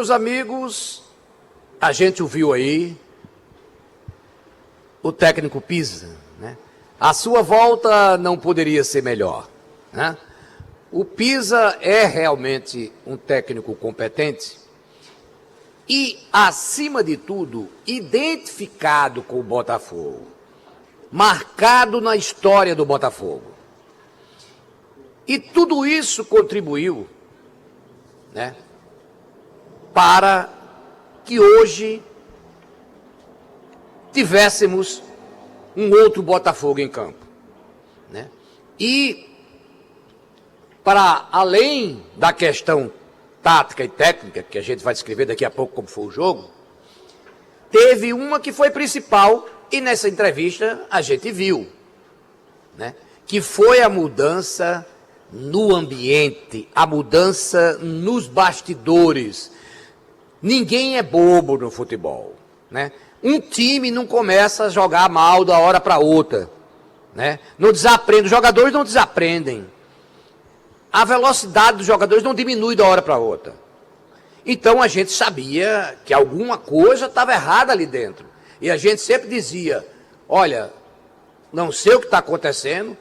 Meus amigos, a gente ouviu aí o técnico Pisa, né? A sua volta não poderia ser melhor, né? O Pisa é realmente um técnico competente e, acima de tudo, identificado com o Botafogo, marcado na história do Botafogo. E tudo isso contribuiu, né, para que hoje tivéssemos um outro Botafogo em campo, né? E, para além da questão tática e técnica, que a gente vai descrever daqui a pouco como foi o jogo, teve uma que foi principal, e nessa entrevista a gente viu, né, que foi a mudança no ambiente, a mudança nos bastidores. Ninguém é bobo no futebol, né? Um time não começa a jogar mal da hora para outra, né? Não desaprende, os jogadores não desaprendem. A velocidade dos jogadores não diminui da hora para outra. Então a gente sabia que alguma coisa estava errada ali dentro. E a gente sempre dizia, olha, não sei o que está acontecendo,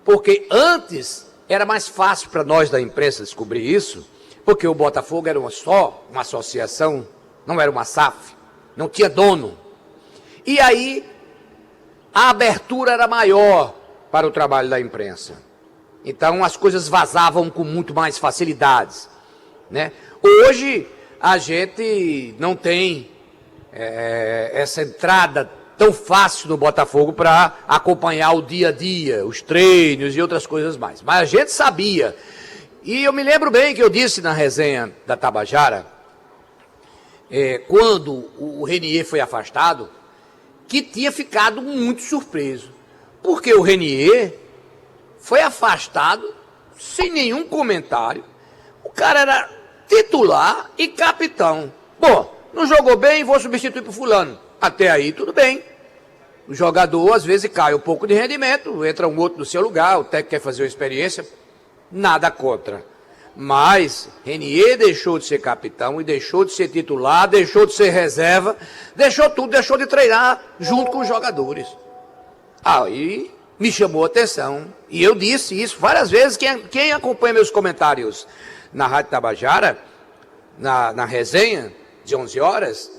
porque antes era mais fácil para nós da imprensa descobrir isso, porque o Botafogo era só uma associação, não era uma SAF, não tinha dono. E aí a abertura era maior para o trabalho da imprensa. Então as coisas vazavam com muito mais facilidades, né? Hoje a gente não tem essa entrada tão fácil no Botafogo para acompanhar o dia a dia, os treinos e outras coisas mais. Mas a gente sabia. E eu me lembro bem que eu disse na resenha da Tabajara, quando o Renier foi afastado, que tinha ficado muito surpreso. Porque o Renier foi afastado sem nenhum comentário. O cara era titular e capitão. Bom, não jogou bem, vou substituir por fulano. Até aí tudo bem. O jogador às vezes cai um pouco de rendimento, entra um outro no seu lugar, o técnico quer fazer uma experiência, nada contra. Mas Renier deixou de ser capitão e deixou de ser titular, deixou de ser reserva, deixou tudo, deixou de treinar junto com os jogadores. Aí me chamou a atenção. E eu disse isso várias vezes. Quem acompanha meus comentários na Rádio Tabajara, na resenha de 11 horas,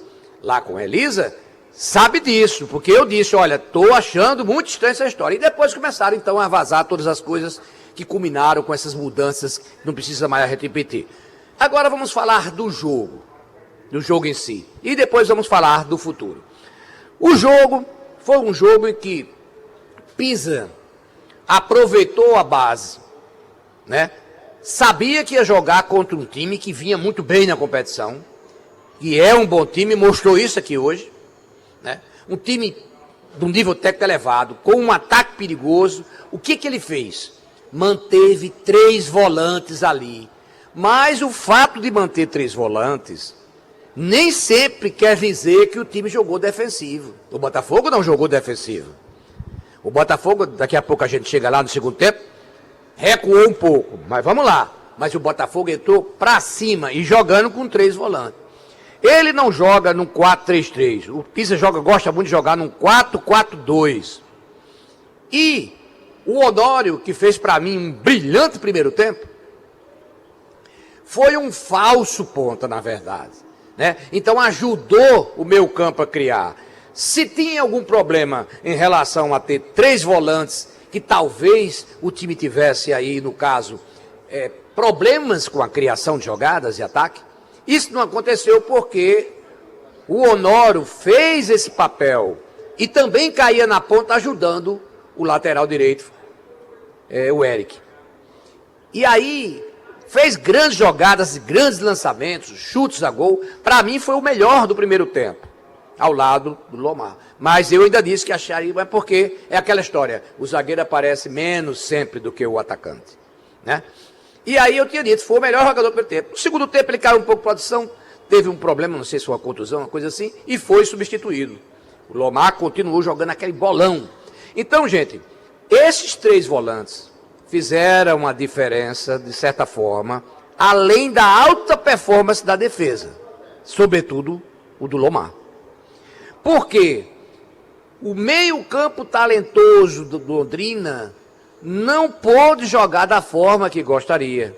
lá com a Elisa, sabe disso, porque eu disse, olha, estou achando muito estranha essa história. E depois começaram, então, a vazar todas as coisas que culminaram com essas mudanças, não precisa mais repetir. Agora vamos falar do jogo em si. E depois vamos falar do futuro. O jogo foi um jogo em que Pisa aproveitou a base, né? Sabia que ia jogar contra um time que vinha muito bem na competição, que é um bom time, mostrou isso aqui hoje, né? Um time de um nível técnico elevado, com um ataque perigoso. O que ele fez? Manteve 3 volantes ali. Mas o fato de manter 3 volantes nem sempre quer dizer que o time jogou defensivo. O Botafogo não jogou defensivo. O Botafogo, daqui a pouco a gente chega lá no segundo tempo, recuou um pouco, mas vamos lá. Mas o Botafogo entrou para cima e jogando com 3 volantes. Ele não joga num 4-3-3. O Pisa gosta muito de jogar num 4-4-2. E o Honório, que fez para mim um brilhante primeiro tempo, foi um falso ponta, na verdade, né? Então ajudou o meio campo a criar. Se tinha algum problema em relação a ter 3 volantes, que talvez o time tivesse aí, no caso, problemas com a criação de jogadas e ataque, isso não aconteceu porque o Honório fez esse papel e também caía na ponta ajudando o lateral direito, o Eric. E aí fez grandes jogadas, grandes lançamentos, chutes a gol. Para mim foi o melhor do primeiro tempo, ao lado do Lomar. Mas eu ainda disse que acharia, é porque é aquela história, o zagueiro aparece menos sempre do que o atacante, né? E aí eu tinha dito, foi o melhor jogador do primeiro tempo. No segundo tempo ele caiu um pouco de produção, teve um problema, não sei se foi uma contusão, uma coisa assim, e foi substituído. O Lomar continuou jogando aquele bolão. Então, gente, esses 3 volantes fizeram a diferença, de certa forma, além da alta performance da defesa, sobretudo o do Lomar. Por quê? O meio-campo talentoso do Londrina não pôde jogar da forma que gostaria.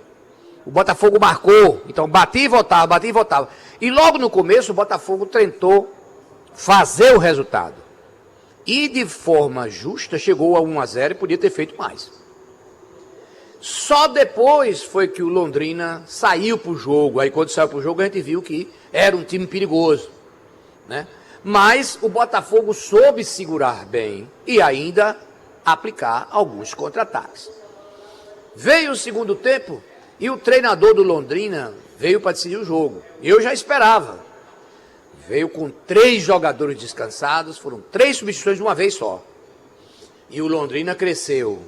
O Botafogo marcou, então batia e voltava, batia e voltava. E logo no começo o Botafogo tentou fazer o resultado. E de forma justa chegou a 1-0 e podia ter feito mais. Só depois foi que o Londrina saiu para o jogo. Aí quando saiu para o jogo a gente viu que era um time perigoso, né? Mas o Botafogo soube segurar bem e ainda aplicar alguns contra-ataques. Veio o segundo tempo e o treinador do Londrina veio para decidir o jogo. Eu já esperava. Veio com 3 jogadores descansados, foram 3 substituições de uma vez só. E o Londrina cresceu.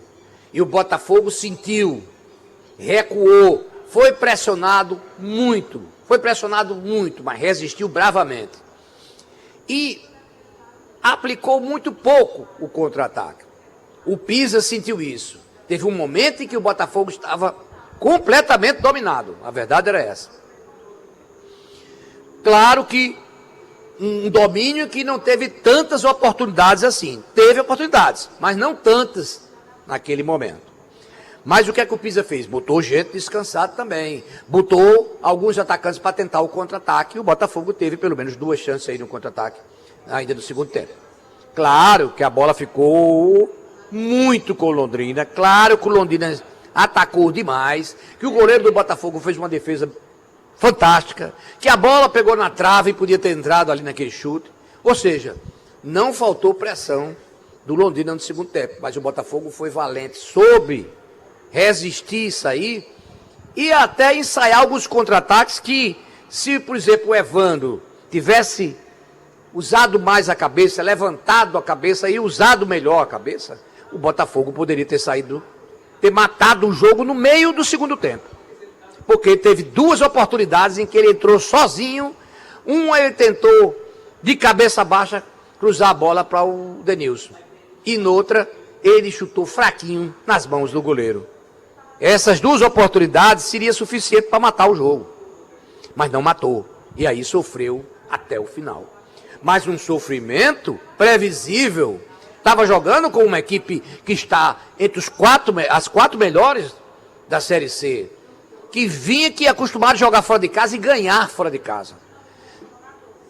E o Botafogo sentiu, recuou, foi pressionado muito, mas resistiu bravamente. E aplicou muito pouco o contra-ataque. O Pisa sentiu isso. Teve um momento em que o Botafogo estava completamente dominado. A verdade era essa. Claro que um domínio que não teve tantas oportunidades assim. Teve oportunidades, mas não tantas naquele momento. Mas o que é que o Pisa fez? Botou gente descansado também. Botou alguns atacantes para tentar o contra-ataque. E o Botafogo teve pelo menos 2 chances aí no contra-ataque, ainda no segundo tempo. Claro que a bola ficou muito com o Londrina. Claro que o Londrina atacou demais. Que o goleiro do Botafogo fez uma defesa fantástica. Que a bola pegou na trave e podia ter entrado ali naquele chute. Ou seja, não faltou pressão do Londrina no segundo tempo. Mas o Botafogo foi valente, soube resistir isso aí e até ensaiar alguns contra-ataques que, se, por exemplo, o Evandro tivesse usado mais a cabeça, levantado a cabeça e usado melhor a cabeça, o Botafogo poderia ter saído, ter matado o jogo no meio do segundo tempo. Porque teve 2 oportunidades em que ele entrou sozinho. Uma ele tentou, de cabeça baixa, cruzar a bola para o Denilson. E noutra, ele chutou fraquinho nas mãos do goleiro. Essas 2 oportunidades seria suficiente para matar o jogo. Mas não matou. E aí sofreu até o final. Mas um sofrimento previsível. Estava jogando com uma equipe que está entre as 4 melhores da Série C. Que vinha aqui acostumado a jogar fora de casa e ganhar fora de casa.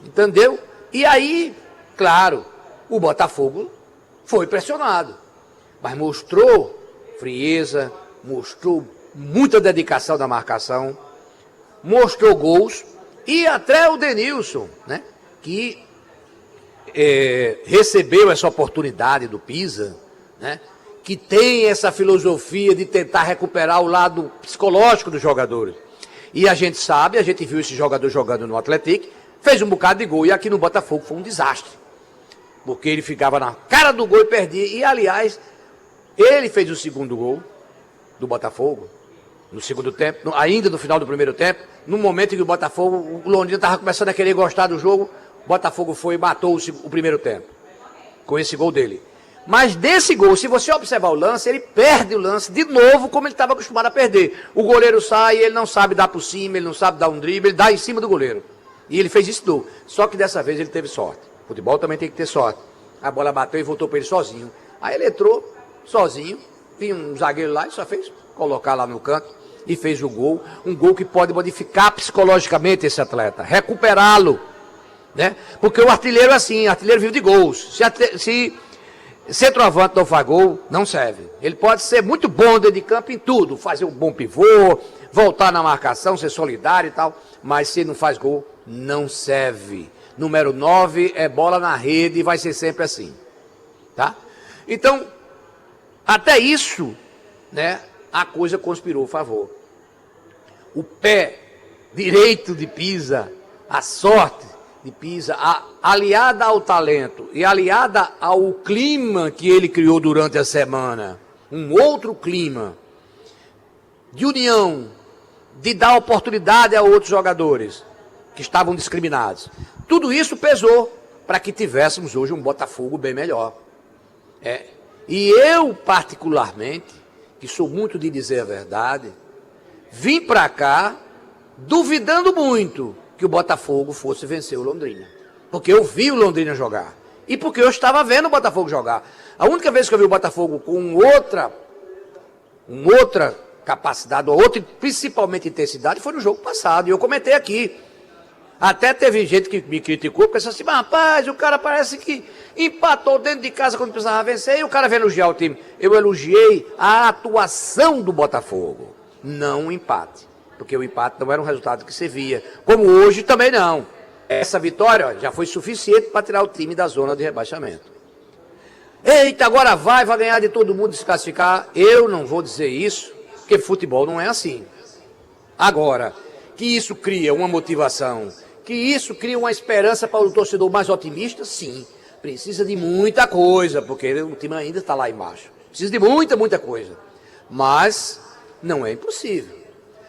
Entendeu? E aí, claro, o Botafogo foi pressionado. Mas mostrou frieza, mostrou muita dedicação na marcação, mostrou gols, e até o Denilson, né, que recebeu essa oportunidade do Pisa, né, que tem essa filosofia de tentar recuperar o lado psicológico dos jogadores. E a gente sabe, a gente viu esse jogador jogando no Atlético, fez um bocado de gol, e aqui no Botafogo foi um desastre. Porque ele ficava na cara do gol e perdia. E, aliás, ele fez o segundo gol do Botafogo, no segundo tempo, ainda no final do primeiro tempo, no momento em que o Botafogo, o Londrina estava começando a querer gostar do jogo, o Botafogo foi e matou o primeiro tempo, com esse gol dele. Mas desse gol, se você observar o lance, ele perde o lance de novo, como ele estava acostumado a perder. O goleiro sai, ele não sabe dar por cima, ele não sabe dar um drible, ele dá em cima do goleiro. E ele fez isso tudo. Só que dessa vez ele teve sorte. Futebol também tem que ter sorte. A bola bateu e voltou para ele sozinho. Aí ele entrou sozinho, tinha um zagueiro lá e só fez colocar lá no canto e fez o gol. Um gol que pode modificar psicologicamente esse atleta, recuperá-lo, né? Porque o artilheiro é assim, artilheiro vive de gols. Se centroavante não faz gol, não serve. Ele pode ser muito bom dentro de campo em tudo, fazer um bom pivô, voltar na marcação, ser solidário e tal, mas se não faz gol, não serve. Número 9 é bola na rede e vai ser sempre assim, tá? Então, até isso, né, a coisa conspirou a favor. O pé direito de Pisa, a sorte de Pisa, aliada ao talento e aliada ao clima que ele criou durante a semana, um outro clima de união, de dar oportunidade a outros jogadores que estavam discriminados. Tudo isso pesou para que tivéssemos hoje um Botafogo bem melhor. E eu, particularmente, que sou muito de dizer a verdade, vim para cá duvidando muito que o Botafogo fosse vencer o Londrina. Porque eu vi o Londrina jogar. E porque eu estava vendo o Botafogo jogar. A única vez que eu vi o Botafogo com outra capacidade, outra, principalmente intensidade, foi no jogo passado. E eu comentei aqui. Até teve gente que me criticou, porque disse assim, mas rapaz, o cara parece que empatou dentro de casa quando precisava vencer, e o cara veio elogiar o time. Eu elogiei a atuação do Botafogo, não o empate. Porque o empate não era um resultado que se via. Como hoje também não. Essa vitória já foi suficiente para tirar o time da zona de rebaixamento. Eita, agora vai ganhar de todo mundo, se classificar. Eu não vou dizer isso, porque futebol não é assim. Agora, que isso cria uma motivação, que isso cria uma esperança para o torcedor mais otimista, sim. Precisa de muita coisa, porque o time ainda está lá embaixo. Precisa de muita coisa. Mas não é impossível.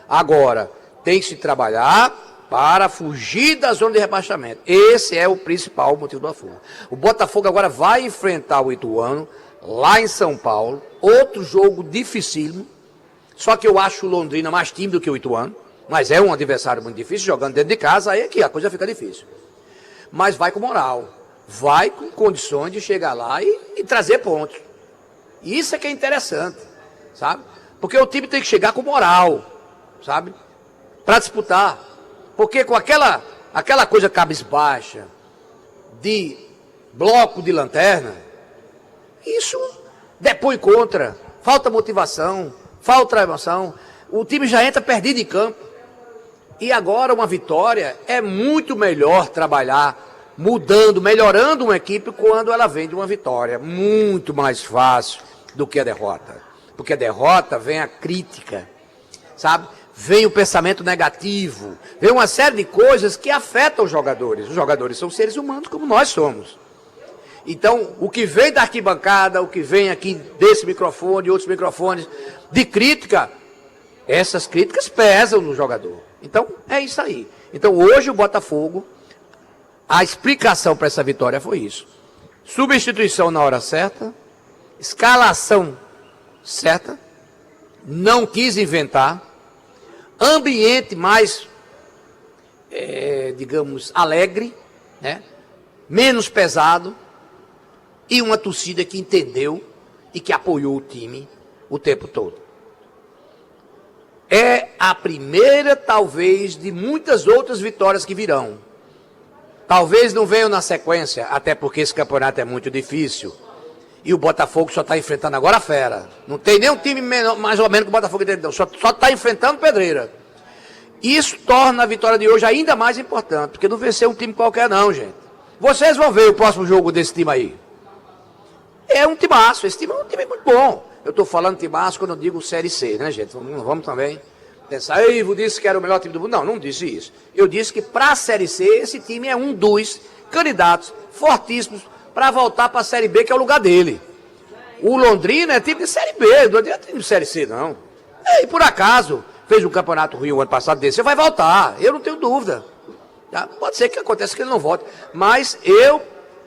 Agora, tem que se trabalhar para fugir da zona de rebaixamento. Esse é o principal motivo do Botafogo. O Botafogo agora vai enfrentar o Ituano, lá em São Paulo. Outro jogo dificílimo. Só que eu acho o Londrina mais tímido que o Ituano. Mas é um adversário muito difícil, jogando dentro de casa, aí aqui a coisa fica difícil. Mas vai com moral. Vai com condições de chegar lá e trazer pontos. Isso é que é interessante, sabe? Porque o time tem que chegar com moral, sabe? Para disputar. Porque com aquela coisa cabisbaixa, de bloco de lanterna, isso depõe contra. Falta motivação, falta emoção. O time já entra perdido em campo. E agora uma vitória é muito melhor trabalhar, mudando, melhorando uma equipe quando ela vem de uma vitória. Muito mais fácil do que a derrota. Porque a derrota vem a crítica, sabe? Vem o pensamento negativo, vem uma série de coisas que afetam os jogadores. Os jogadores são seres humanos como nós somos. Então, o que vem da arquibancada, o que vem aqui desse microfone, outros microfones, de crítica, essas críticas pesam no jogador. Então, é isso aí. Então, hoje o Botafogo, a explicação para essa vitória foi isso. Substituição na hora certa, escalação certa, não quis inventar, ambiente mais, digamos, alegre, né? Menos pesado, e uma torcida que entendeu e que apoiou o time o tempo todo. É a primeira, talvez, de muitas outras vitórias que virão. Talvez não venham na sequência, até porque esse campeonato é muito difícil. E o Botafogo só está enfrentando agora a Fera. Não tem nenhum time menor, mais ou menos que o Botafogo entendeu. Só está enfrentando Pedreira. Isso torna a vitória de hoje ainda mais importante, porque não venceu um time qualquer não, gente. Vocês vão ver o próximo jogo desse time aí. É um timaço, esse time é um time muito bom. Eu estou falando timaço quando eu digo Série C, né, gente? Vamos também pensar, Ivo disse que era o melhor time do mundo. Não, não disse isso. Eu disse que para a Série C, esse time é um dos candidatos fortíssimos para voltar para a Série B, que é o lugar dele. O Londrina é time de Série B, não é time de Série C, não. E por acaso, fez um campeonato ruim o ano passado desse, você vai voltar, eu não tenho dúvida. Tá? Pode ser que aconteça que ele não volte, mas eu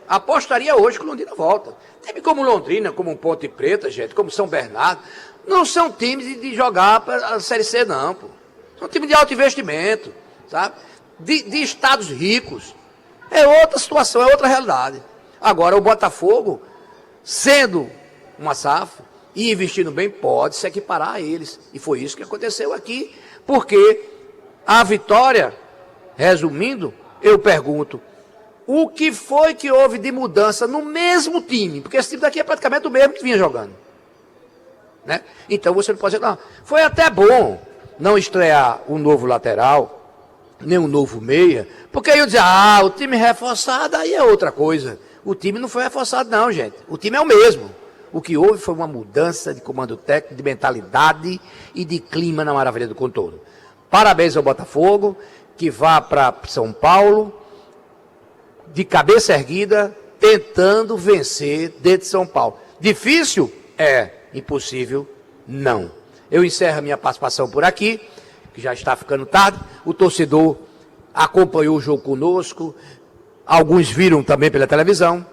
apostaria hoje que o Londrina volta. Time como Londrina, como Ponte Preta, gente, como São Bernardo, não são times de jogar para a Série C, não, pô. São times de alto investimento, sabe? De estados ricos. É outra situação, é outra realidade. Agora, o Botafogo, sendo uma SAF e investindo bem, pode se equiparar a eles. E foi isso que aconteceu aqui, porque a vitória, resumindo, eu pergunto, o que foi que houve de mudança no mesmo time? Porque esse time daqui é praticamente o mesmo que vinha jogando. Né? Então você não pode dizer, não. Foi até bom não estrear um novo lateral, nem um novo meia, porque aí eu dizia, o time reforçado aí é outra coisa. O time não foi reforçado não, gente. O time é o mesmo. O que houve foi uma mudança de comando técnico, de mentalidade e de clima na Maravilha do Contorno. Parabéns ao Botafogo, que vá para São Paulo, de cabeça erguida, tentando vencer dentro de São Paulo. Difícil? É. Impossível? Não. Eu encerro a minha participação por aqui, que já está ficando tarde. O torcedor acompanhou o jogo conosco, alguns viram também pela televisão,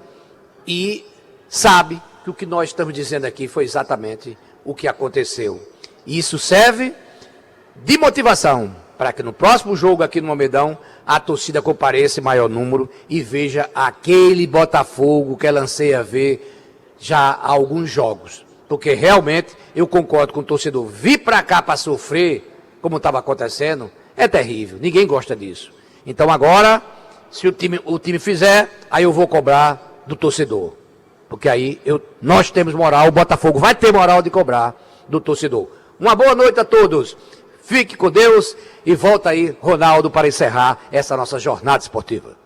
e sabe que o que nós estamos dizendo aqui foi exatamente o que aconteceu. Isso serve de motivação, para que no próximo jogo aqui no Almedão, a torcida compareça em maior número e veja aquele Botafogo que ela anseia ver já há alguns jogos. Porque realmente, eu concordo com o torcedor, vir para cá para sofrer, como estava acontecendo, é terrível, ninguém gosta disso. Então agora, se o time fizer, aí eu vou cobrar do torcedor. Porque aí nós temos moral, o Botafogo vai ter moral de cobrar do torcedor. Uma boa noite a todos. Fique com Deus e volta aí, Ronaldo, para encerrar essa nossa jornada esportiva.